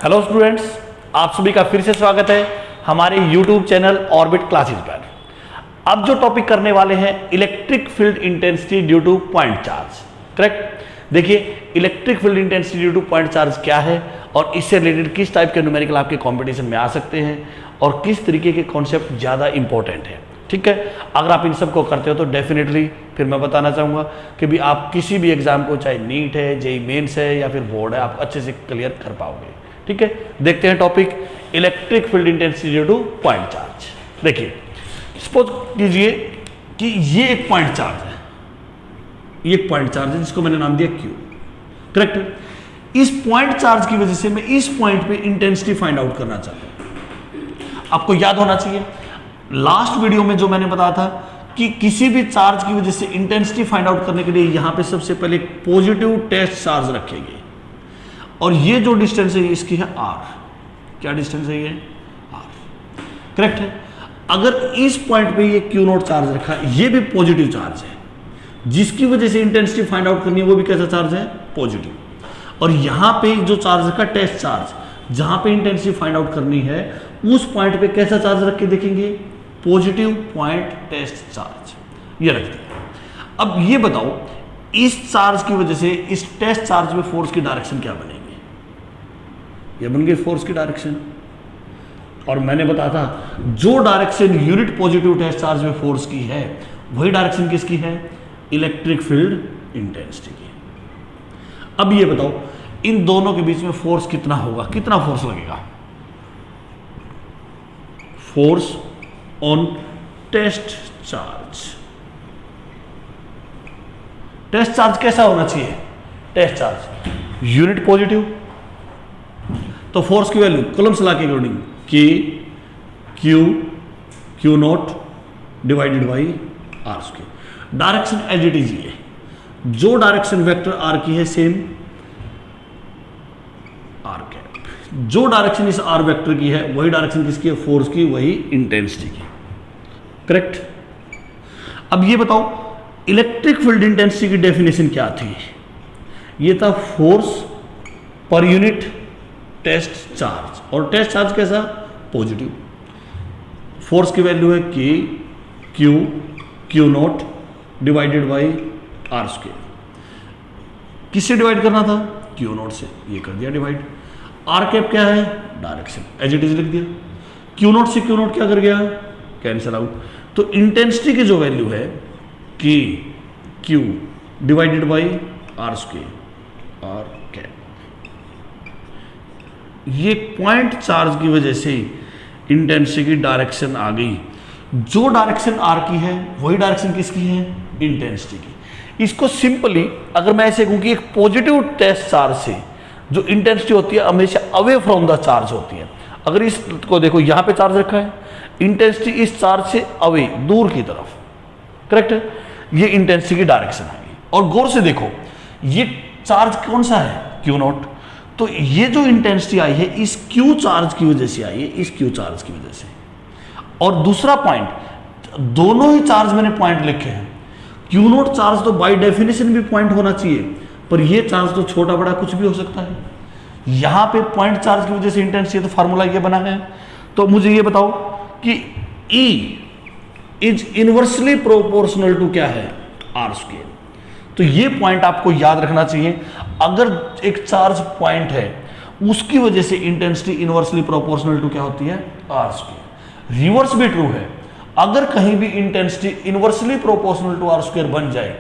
Hello students, आप सभी का फिर से स्वागत है हमारे यूट्यूब चैनल ऑर्बिट क्लासेस पर। अब जो टॉपिक करने वाले हैं electric field intensity due to point charge. Correct. देखिए, electric field intensity due to point charge क्या है और इससे रिलेटेड किस टाइप के न्यूमेरिकल आपके कॉम्पिटिशन में आ सकते हैं और किस तरीके के कॉन्सेप्ट ज़्यादा इंपॉर्टेंट है। ठीक है, अगर आप इन सब को करते हो तो डेफिनेटली फिर मैं बताना चाहूँगा कि भी आप किसी भी एग्जाम को, चाहे नीट है, जेई मेंस है या फिर बोर्ड है, आप अच्छे से क्लियर कर पाओगे। ठीक है, देखते हैं topic electric field intensity due to point charge. देखिए, सपोज कीजिए कि ये एक पॉइंट चार्ज है, ये एक पॉइंट चार्ज है जिसको मैंने नाम दिया Q। करेक्ट। इस पॉइंट चार्ज की वजह से मैं इस पॉइंट पे इंटेंसिटी फाइंड आउट करना चाहता हूं। आपको याद होना चाहिए लास्ट वीडियो में जो मैंने बताया था कि किसी भी चार्ज की वजह से इंटेंसिटी फाइंड आउट करने के लिए यहां पे सबसे पहले पॉजिटिव टेस्ट चार्ज रखेंगे और ये जो डिस्टेंस है इसकी है R। क्या डिस्टेंस है ये? R। करेक्ट है। अगर इस पॉइंट पे ये Q नोट चार्ज रखा, ये भी पॉजिटिव चार्ज है जिसकी वजह से इंटेंसिटी फाइंड आउट करनी है, वो भी कैसा चार्ज है? पॉजिटिव। और यहां पे जो चार्ज रखा टेस्ट चार्ज, जहां पे इंटेंसिटी फाइंड आउट करनी है उस पॉइंट पे कैसा चार्ज रख के देखेंगे? पॉजिटिव पॉइंट टेस्ट चार्ज, ये रख दिया। अब ये बताओ, इस चार्ज की वजह से इस टेस्ट चार्ज में फोर्स की डायरेक्शन क्या बनेगी? ये बन गई फोर्स की डायरेक्शन। और मैंने बताया था जो direction unit positive test charge में फोर्स की है वही डायरेक्शन किसकी है? इलेक्ट्रिक फील्ड इंटेंसिटी की। अब ये बताओ, इन दोनों के बीच में फोर्स कितना होगा? कितना फोर्स लगेगा? Force on test charge. Test charge कैसा होना चाहिए? टेस्ट चार्ज यूनिट पॉजिटिव, तो फोर्स की वैल्यू कॉलम्स ला के according Q naught divided by R square. Direction as it is ये, जो डायरेक्शन वेक्टर आर की है सेम आर कैप। जो डायरेक्शन इस आर वेक्टर की है वही डायरेक्शन किसकी है? फोर्स की, वही इंटेंसिटी की। करेक्ट। अब ये बताओ, इलेक्ट्रिक फील्ड इंटेंसिटी की डेफिनेशन क्या थी? ये था फोर्स पर यूनिट टेस्ट चार्ज। और टेस्ट चार्ज कैसा? पॉजिटिव। फोर्स की वैल्यू है Q naught divided by R square. किससे डिवाइड करना था? क्यू नॉट से, ये कर दिया डिवाइड। आर कैप क्या है? डायरेक्शन, एज इट इज लिख दिया। क्यू नॉट से क्यू नॉट क्या कर गया? Cancel out. तो इंटेंसिटी की जो वैल्यू है कि Q divided by R square, R cap, ये पॉइंट चार्ज की वजह से इंटेंसिटी की डायरेक्शन आ गई। जो डायरेक्शन आर की है वही डायरेक्शन किसकी है? इंटेंसिटी की। इसको सिंपली अगर मैं ऐसे कहूं कि एक पॉजिटिव टेस्ट चार्ज से जो इंटेंसिटी होती है हमेशा अवे फ्रॉम द चार्ज होती है। अगर इसको देखो, यहां पे चार्ज रखा है, इंटेंसिटी इस चार्ज से अवे, दूर की तरफ। करेक्ट है। ये इंटेंसिटी की डायरेक्शन है। और गौर से देखो, ये चार्ज कौन सा है? Q not. तो ये जो इंटेंसिटी आई है इस क्यू चार्ज की वजह से आई है, इस क्यू चार्ज की वजह से। और दूसरा पॉइंट, दोनों ही चार्ज मैंने पॉइंट लिखे हैं। क्यू नॉट चार्ज तो बाय डेफिनेशन भी पॉइंट होना चाहिए, पर ये चार्ज तो छोटा बड़ा कुछ भी हो सकता है। यहां पे पॉइंट चार्ज की वजह से इंटेंसिटी, तो फार्मूला ये बना है। तो मुझे ये बताओ कि E is inversely proportional to क्या है? R square. तो ये पॉइंट आपको याद रखना चाहिए। अगर एक चार्ज पॉइंट है उसकी वजह से इंटेंसिटी इनवर्सली प्रोपोर्शनल टू क्या होती है? R square. रिवर्स भी ट्रू है, अगर कहीं भी intensity inversely proportional to R square बन जाए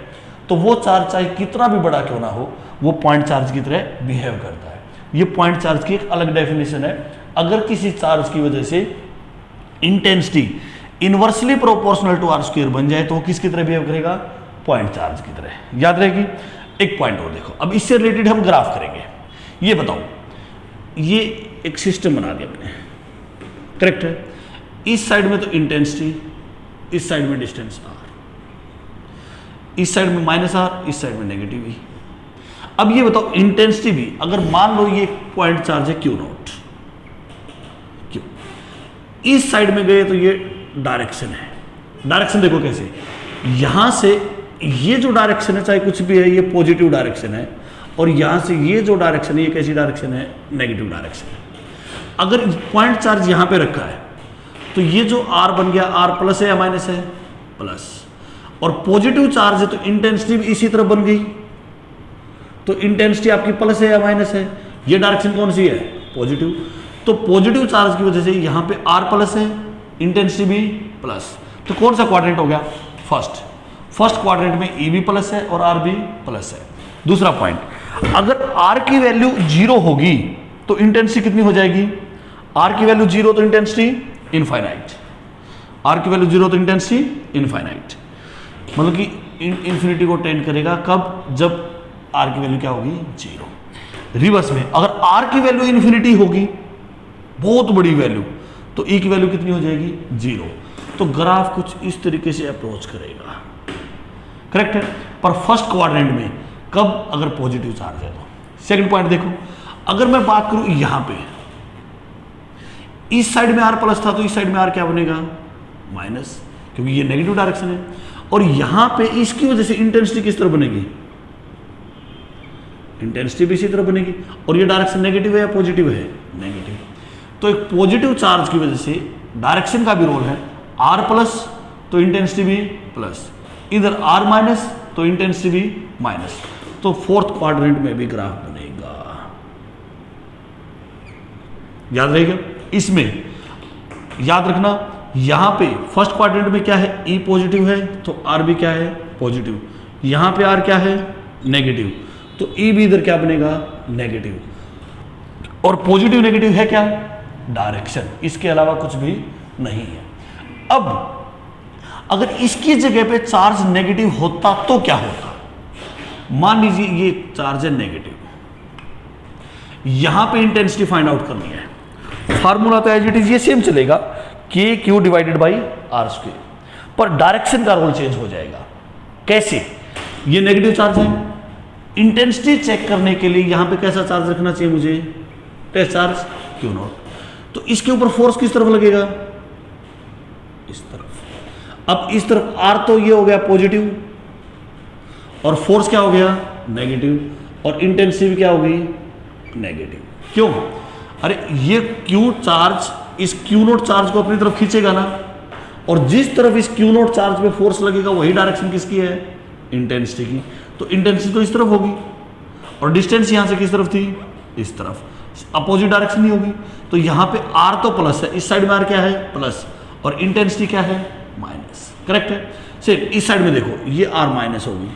तो वो चार्ज चाहे कितना भी बड़ा क्यों ना हो, वो पॉइंट चार्ज की तरह बिहेव करता है। ये पॉइंट चार्ज की एक अलग डेफिनेशन है। अगर किसी चार्ज की वजह से intensity inversely proportional to R square बन जाए तो वो किसकी तरह बिहेव करेगा? पॉइंट चार्ज की तरह। याद रहेगी। एक पॉइंट और देखो, अब इससे रिलेटेड हम ग्राफ करेंगे। ये बताओ, ये एक सिस्टम बना दिया मैंने। करेक्ट है। इस साइड में तो इंटेंसिटी, इस साइड में डिस्टेंस आर, इस साइड में माइनस आर, इस साइड में नेगेटिव ई। अब ये बताओ, इंटेंसिटी भी अगर मान लो ये पॉइंट चार्ज है क्यू नॉट, क्यू, इस साइड में गए तो ये डायरेक्शन है। डायरेक्शन देखो कैसे, यहां से ये जो डायरेक्शन है चाहे कुछ भी है, ये पॉजिटिव डायरेक्शन है, और यहां से ये जो डायरेक्शन है ये कैसी डायरेक्शन है? नेगेटिव डायरेक्शन है। अगर पॉइंट चार्ज यहां पे रखा है तो ये जो R बन गया, R प्लस है या माइनस है? प्लस। और पॉजिटिव चार्ज है तो इंटेंसिटी भी इसी तरफ बन गई, तो इंटेंसिटी आपकी प्लस है या माइनस है? ये डायरेक्शन कौन सी है? पॉजिटिव। तो पॉजिटिव चार्ज की वजह से यहां पे R प्लस है, इंटेंसिटी भी प्लस। तो कौन सा क्वाड्रेंट हो गया? फर्स्ट। फर्स्ट क्वाड्रेंट में E भी प्लस है और R भी प्लस है। दूसरा पॉइंट, अगर R की वैल्यू 0 होगी तो इंटेंसिटी कितनी हो जाएगी? R की वैल्यू 0 तो इंटेंसिटी इनफाइनाइट। R की वैल्यू 0 तो इंटेंसिटी इनफाइनाइट, मतलब कि इंफिनिटी को टेंड करेगा। कब? जब R की वैल्यू क्या होगी? 0। रिवर्स में अगर R की वैल्यू इन्फिनिटी होगी, बहुत बड़ी वैल्यू, तो E की वैल्यू कितनी हो जाएगी? 0। तो ग्राफ कुछ इस तरीके से अप्रोच करेगा, करेक्ट है। पर फर्स्ट क्वाड्रेंट में कब? अगर पॉजिटिव चार्ज है तो। सेकंड पॉइंट देखो, अगर मैं बात करूं यहां पे, इस साइड में R प्लस था तो इस साइड में R क्या बनेगा? माइनस, क्योंकि ये नेगेटिव डायरेक्शन है। और यहां पे इसकी वजह से इंटेंसिटी किस तरह बनेगी? इंटेंसिटी भी इसी तरह बनेगी। और ये डायरेक्शन नेगेटिव है या पॉजिटिव है? नेगेटिव। तो एक पॉजिटिव चार्ज की वजह से डायरेक्शन का भी रोल है, R प्लस तो इंटेंसिटी भी प्लस, इधर R माइनस तो इंटेंसिटी भी माइनस। तो फोर्थ क्वाड्रेंट में भी ग्राफ बनेगा, याद रहेगा। इसमें याद रखना, यहां पे फर्स्ट क्वाड्रेंट में क्या है? E पॉजिटिव है तो R भी क्या है? पॉजिटिव। यहां पे R क्या है? नेगेटिव, तो E भी इधर क्या बनेगा? नेगेटिव। और पॉजिटिव नेगेटिव है क्या? डायरेक्शन, इसके अलावा कुछ भी नहीं है। अब अगर इसकी जगह पे चार्ज नेगेटिव होता तो क्या होता? मान लीजिए ये चार्ज है नेगेटिव, यहां पे इंटेंसिटी फाइंड आउट करनी है। फार्मूला तो एज इट इज ये सेम चलेगा, KQ डिवाइडेड बाई R², पर डायरेक्शन का रोल चेंज हो जाएगा। कैसे? ये नेगेटिव चार्ज है, इंटेंसिटी चेक करने के लिए यहां पे कैसा चार्ज रखना चाहिए मुझे? Test charge Q0। तो इसके ऊपर फोर्स किस तरफ लगेगा? इस तरफ। अब इस तरफ R तो ये हो गया पॉजिटिव, और फोर्स क्या हो गया? नेगेटिव, और इंटेंसिटी क्या होगी? नेगेटिव। क्यों? अरे ये Q चार्ज इस Q0 चार्ज को अपनी तरफ खींचेगा ना, और जिस तरफ इस Q0 चार्ज पे फोर्स लगेगा वही डायरेक्शन किसकी है? इंटेंसिटी की। तो इंटेंसिटी तो इस तरफ होगी, और डिस्टेंस यहां से किस तरफ थी? इस तरफ। अपोजिट डायरेक्शन ही होगी। तो यहां पे R तो प्लस है, इस साइड में R क्या है? प्लस, और इंटेंसिटी क्या है? माइनस, करेक्ट है। सेम इस साइड में देखो, ये R माइनस होगी,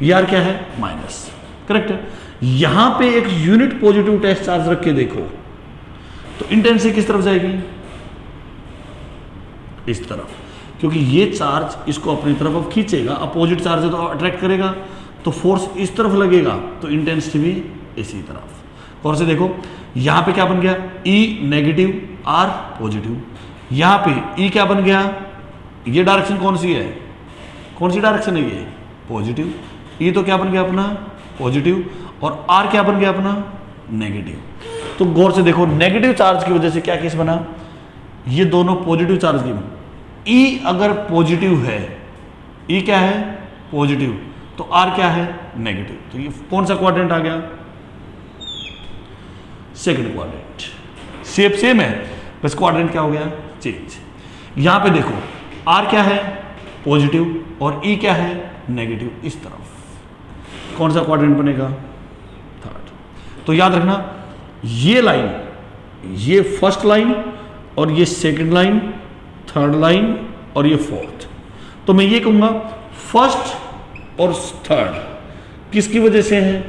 ये R क्या है? माइनस, करेक्ट है। यहां पे एक यूनिट पॉजिटिव टेस्ट चार्ज रख के देखो तो इंटेंसिटी किस तरफ जाएगी? इस तरफ, क्योंकि ये चार्ज इसको अपनी तरफ अब खींचेगा, अपोजिट चार्ज है तो अट्रैक्ट करेगा, तो फोर्स इस तरफ लगेगा, तो इंटेंसिटी भी इसी तरफ। और से देखो यहां पे क्या बन गया? E negative, R positive. यहां पे E क्या बन गया? ये डायरेक्शन कौन सी है? कौन सी डायरेक्शन है ये? पॉजिटिव। E तो क्या बन गया अपना? पॉजिटिव, और R क्या बन गया अपना? नेगेटिव। तो गौर से देखो, नेगेटिव चार्ज की वजह से क्या केस बना? ये दोनों पॉजिटिव चार्ज की। E अगर पॉजिटिव है, E क्या है? पॉजिटिव, तो R क्या है? नेगेटिव। तो ये कौन सा क्वाड्रेंट आ गया? Second quadrant. शेप सेम है, बस क्वाड्रेंट क्या हो गया? चेंज। यहां पे देखो R क्या है? पॉजिटिव, और E क्या है? नेगेटिव। इस तरफ कौन सा क्वाड्रेंट बनेगा? थर्ड। तो याद रखना, ये लाइन, ये फर्स्ट लाइन, और ये सेकंड लाइन, थर्ड लाइन, और ये फोर्थ। तो मैं ये कहूंगा फर्स्ट और थर्ड किसकी वजह से है?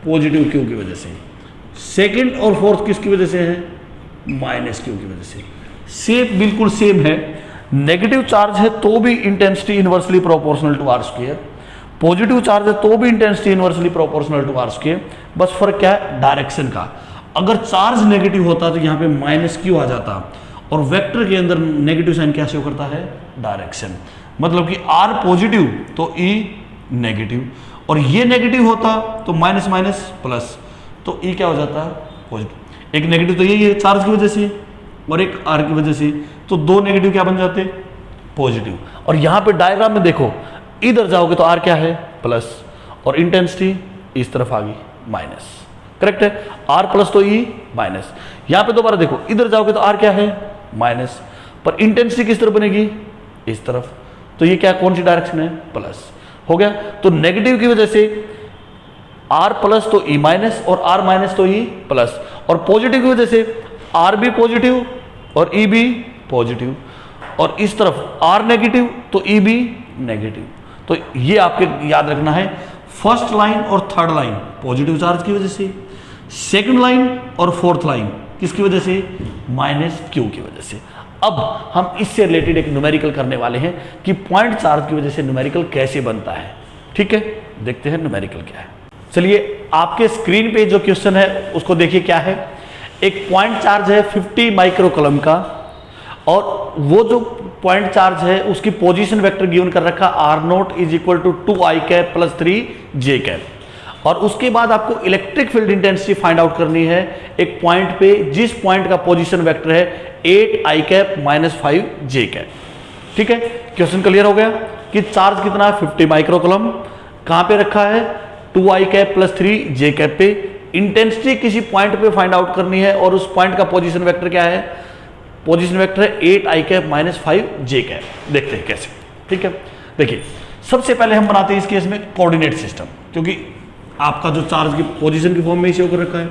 पॉजिटिव Q की वजह से। सेकंड और फोर्थ किसकी वजह से है? माइनस Q की वजह से। शेप बिल्कुल सेम है, नेगेटिव चार्ज है तो भी intensity inversely proportional to R², positive charge है तो भी intensity inversely proportional to R²। बस फर्क क्या है? डायरेक्शन का। अगर चार्ज नेगेटिव होता तो यहां पे माइनस Q आ जाता, और वेक्टर के अंदर नेगेटिव साइन क्या शो करता है? डायरेक्शन। मतलब कि R पॉजिटिव तो E नेगेटिव, और ये नेगेटिव होता तो माइनस माइनस प्लस, तो E क्या हो जाता? पॉजिटिव। एक नेगेटिव तो यही है चार्ज की वजह से, और एक R की वजह से, तो दो नेगेटिव क्या बन जाते? पॉजिटिव। और यहां पे डायग्राम में देखो, इधर जाओगे तो R क्या है? प्लस, और इंटेंसिटी इस तरफ आ गई माइनस। करेक्ट है। आर प्लस तो ई माइनस, यहां पे दोबारा देखो इधर जाओगे तो आर क्या है माइनस, पर इंटेंसिटी किस तरफ बनेगी इस तरफ, तो ये क्या कौन सी डायरेक्शन है प्लस, हो गया। तो नेगेटिव की वजह से आर प्लस तो ई माइनस और आर माइनस तो ई प्लस, और पॉजिटिव की वजह से आर भी पॉजिटिव और ई भी पॉजिटिव, और इस तरफ आर नेगेटिव तो ई भी नेगेटिव। तो ये आपके याद रखना है, फर्स्ट लाइन और थर्ड लाइन पॉजिटिव चार्ज की वजह से, सेकंड लाइन और फोर्थ लाइन किसकी वजह से माइनस क्यू की वजह से। अब हम इससे रिलेटेड एक न्यूमेरिकल करने वाले हैं कि पॉइंट चार्ज की वजह से न्यूमेरिकल कैसे बनता है। ठीक है, देखते हैं न्यूमेरिकल क्या है। चलिए आपके स्क्रीन पे जो क्वेश्चन है उसको देखिए क्या है। एक पॉइंट चार्ज है 50 माइक्रोकूलम का, और वो जो पॉइंट चार्ज है उसकी पोजीशन वेक्टर गिवन कर रखा R naught is equal to 2 I cap plus 3 J cap, और उसके बाद आपको electric field intensity find out करनी है एक पॉइंट पे जिस पॉइंट का पोजीशन वेक्टर है 8 आई कैप माइनस 5 जे कैप। ठीक है, क्वेश्चन क्लियर हो गया कि चार्ज कितना है 50 माइक्रोकूलम, कहां पे रखा है 2 I cap plus 3 J cap पे, इंटेंसिटी किसी पॉइंट पे फाइंड आउट करनी है और उस पॉइंट का पोजीशन वेक्टर क्या है, पोजीशन वेक्टर है 8 आई कैप माइनस 5 जे कैप। देखते हैं कैसे। ठीक है, देखिए सबसे पहले हम बनाते हैं इस केस में कोऑर्डिनेट सिस्टम, क्योंकि आपका जो चार्ज की पोजीशन की फॉर्म में इसे होकर रखा है,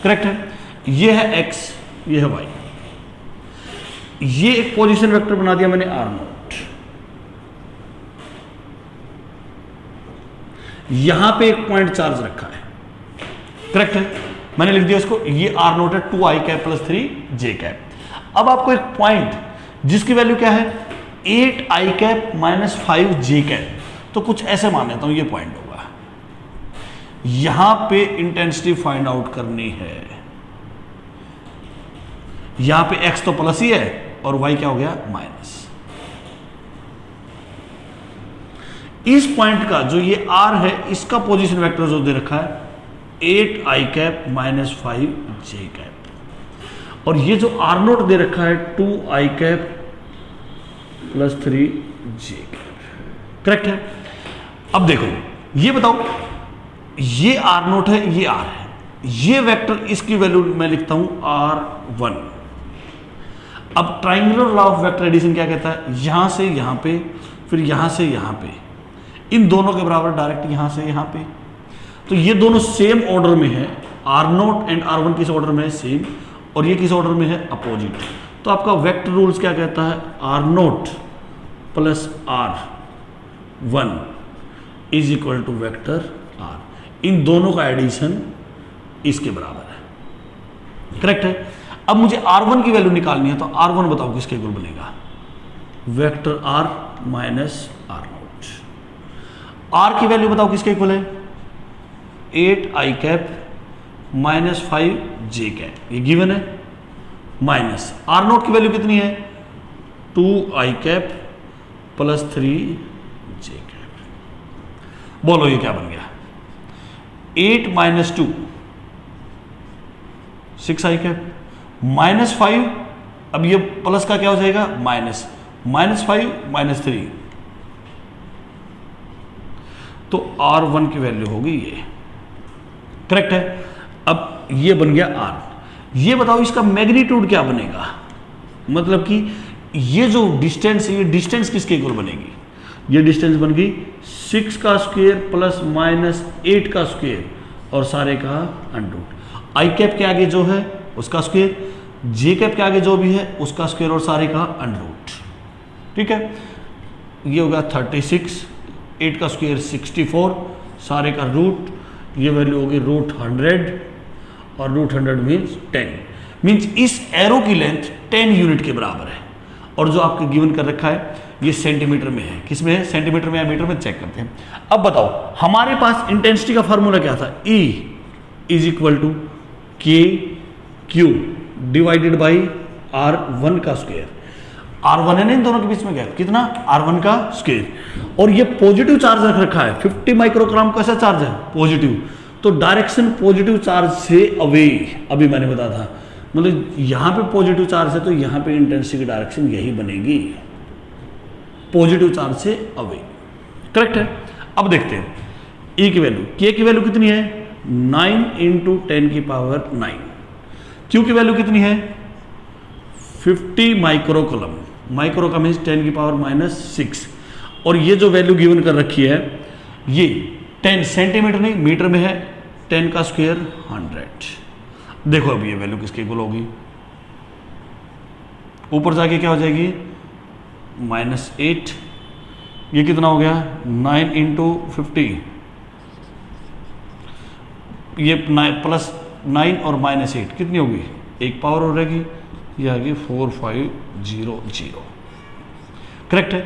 करेक्ट है। ये है एक्स, ये है वाई, ये एक पोजीशन वेक्टर बना दिया मैंने आर नोट, यहां पे एक पॉइंट चार्ज रखा है, करेक्ट है, मैंने लिख दिया इसको, ये आर नोट है 2 I cap plus 3 J cap. अब आपको एक पॉइंट जिसकी वैल्यू क्या है 8 आई कैप माइनस 5 जे कैप, तो कुछ ऐसे मान लेता हूं ये पॉइंट होगा, यहां पे इंटेंसिटी फाइंड आउट करनी है, यहां पे एक्स तो प्लस ही है और वाई क्या हो गया माइनस। इस पॉइंट का जो ये आर है इसका पोजीशन वेक्टर जो दे रखा है 8 आई कैप माइनस 5 जे कैप, और ये जो आर नोट दे रखा है 2 I cap plus 3 J cap, correct है। अब देखो ये बताओ, ये आर नोट है, ये आर है, ये वेक्टर इसकी वैल्यू मैं लिखता हूं R1। अब triangular law of vector addition क्या कहता है, यहां से यहां पे फिर यहां से यहां पे, इन दोनों के बराबर डायरेक्ट यहां से यहां पे, तो ये दोनों सेम ऑर्डर में है, आर नोट एंड R1 किस ऑर्डर में है सेम, और ये किस ऑर्डर में है अपोजिट। तो आपका वेक्टर रूल्स क्या कहता है R naught plus R1 is equal to vector R, इन दोनों का एडिशन इसके बराबर है, करेक्ट है। अब मुझे R1 की वैल्यू निकालनी है, तो R1 बताओ किसके इक्वल बनेगा, vector R minus R note. R की वैल्यू बताओ किसके इक्वल है 8 आई कैप माइनस 5 जे कैप, ये गिवन है, माइनस आर नोट की वैल्यू कितनी है 2 I cap plus 3 J cap. बोलो ये क्या बन गया 8 माइनस 2 6 आई कैप माइनस 5, अब ये प्लस का क्या हो जाएगा माइनस, माइनस 5 माइनस 3, तो R1 की वैल्यू होगी ये, करेक्ट है। अब ये बन गया R। ये बताओ इसका मैग्नीट्यूड क्या बनेगा, मतलब कि ये जो डिस्टेंस है ये डिस्टेंस किसके इक्वल बनेगी, ये डिस्टेंस बन गई 6 का स्क्वायर प्लस माइनस 8 का स्क्वायर और सारे का अंडरूट। आई कैप के आगे जो है उसका स्क्वायर, जे कैप के आगे जो भी है उसका स्क्वायर और सारे का अंडरूट। ठीक है, ये होगा 36, 8 का स्क्वायर 64, सारे का रूट, ये वैल्यू होगी रूट 100, और रूट 100 मीन्स 10, मीन्स इस एरो की लेंथ 10 यूनिट के बराबर है। और जो आपके गिवन कर रखा है ये सेंटीमीटर में है, किस में है सेंटीमीटर में या मीटर में, चेक करते हैं। अब बताओ हमारे पास इंटेंसिटी का फॉर्मूला क्या था, E इज इक्वल टू के क्यू डिवाइडेड बाई R1 का स्क्वायर। R1 है ना इन दोनों के बीच में गैप, कितना R1 का स्क्वायर, और ये पॉजिटिव चार्ज रख रखा है 50 माइक्रोग्राम, कैसा चार्ज है पॉजिटिव, तो डायरेक्शन पॉजिटिव चार्ज से अवे, अभी मैंने बताया था, मतलब यहां पे पॉजिटिव चार्ज है तो यहां पे इंटेंसिटी की डायरेक्शन यही बनेगी, पॉजिटिव चार्ज से अवे, करेक्ट है। अब देखते हैं ई की वैल्यू, के की वैल्यू कितनी है 9 इंटू 10 की पावर 9, क्यू की वैल्यू कितनी है 50 माइक्रो कूलम, माइक्रो का मीन्स 10 की पावर -6, और ये जो वैल्यू गिवन कर रखी है ये 10 सेंटीमीटर नहीं मीटर में है, 10 का स्क्वायर 100। देखो अब ये वैल्यू किसके इक्वल होगी, ऊपर जाके क्या हो जाएगी -8, ये कितना हो गया 9 इंटू 50, ये +9 और -8 कितनी होगी, एक पावर हो रहेगी, ये आ गई 4500। करेक्ट है।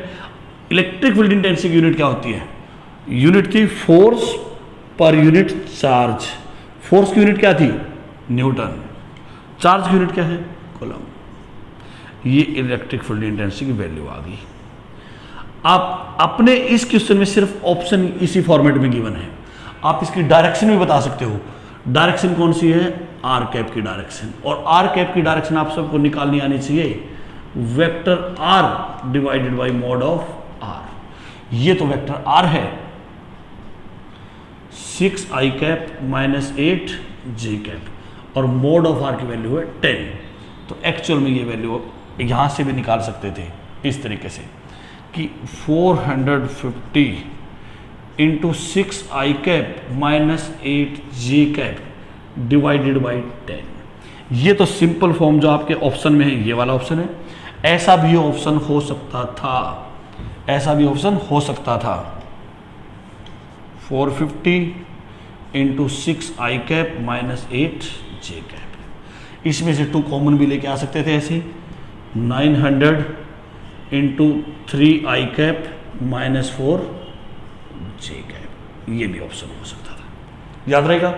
इलेक्ट्रिक फील्ड इंटेंसिटी यूनिट क्या होती है, यूनिट थी फोर्स पर यूनिट चार्ज, फोर्स की यूनिट क्या थी न्यूटन, चार्ज की यूनिट क्या है कूलम। ये इलेक्ट्रिक फील्ड इंटेंसिटी की वैल्यू आ गई। आप अपने इस क्वेश्चन में सिर्फ ऑप्शन इसी फॉर्मेट में गिवन है, आप इसकी डायरेक्शन भी बता सकते हो, डायरेक्शन कौन सी है आर कैप की डायरेक्शन, और आर कैप की डायरेक्शन आप सबको निकालनी आनी चाहिए vector R divided by mod of R. ये तो वेक्टर आर है 6i कैप -8 j कैप, और मोड ऑफ आर की वैल्यू है 10, तो एक्चुअल में ये वैल्यू यहां से भी निकाल सकते थे इस तरीके से कि 450 into 6i cap -8 j cap divided by 10। ये तो सिंपल फॉर्म जो आपके ऑप्शन में है ये वाला ऑप्शन है, ऐसा भी ऑप्शन हो सकता था, ऐसा भी ऑप्शन हो सकता था 450 into 6i cap -8 j cap, इसमें से 2 कॉमन भी लेके आ सकते थे ऐसे 900 into 3i cap -4 j cap, ये भी ऑप्शन हो सकता था, याद रहेगा।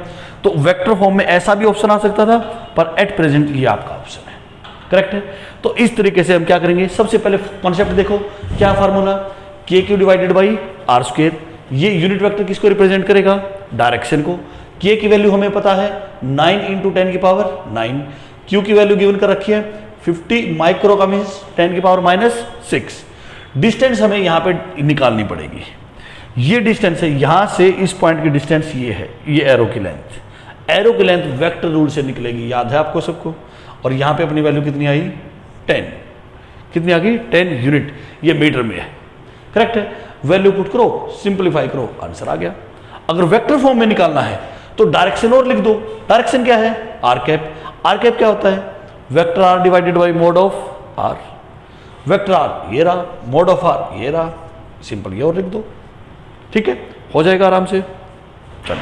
तो वेक्टर फॉर्म में ऐसा भी ऑप्शन आ सकता था, पर एट प्रेजेंट ये आपका ऑप्शन है, करेक्ट है। तो इस तरीके से हम क्या करेंगे, सबसे पहले कॉन्सेप्ट देखो, क्या फार्मूला के Q divided by R square, ये यूनिट वेक्टर किसको रिप्रेजेंट करेगा डायरेक्शन को, के की वैल्यू हमें पता है 9 इंटू 10 की पावर 9, क्यू की वैल्यू गिवन कर रखी है 50 माइक्रो का मीन्स 10 की पावर -6, डिस्टेंस हमें यहाँ पे निकालनी पड़ेगी, ये डिस्टेंस है यहां से इस पॉइंट की डिस्टेंस ये है, ये एरो की लेंथ, एरो की लेंथ वेक्टर रूल से निकलेगी, याद है आपको सबको, और यहां पे अपनी वैल्यू कितनी आई 10, कितनी आ गई 10 यूनिट, ये मीटर में है, करेक्ट है। वैल्यू पुट करो, सिंपलीफाई करो, आंसर आ गया। अगर वेक्टर फॉर्म में निकालना है तो डायरेक्शन और लिख दो, डायरेक्शन क्या है आर कैप, आर कैप क्या होता है vector R divided by mod of R, vector R ये रहा, मोड ऑफ आर ये रहा, सिंपल ये और लिख दो, ठीक है, हो जाएगा आराम से। चलो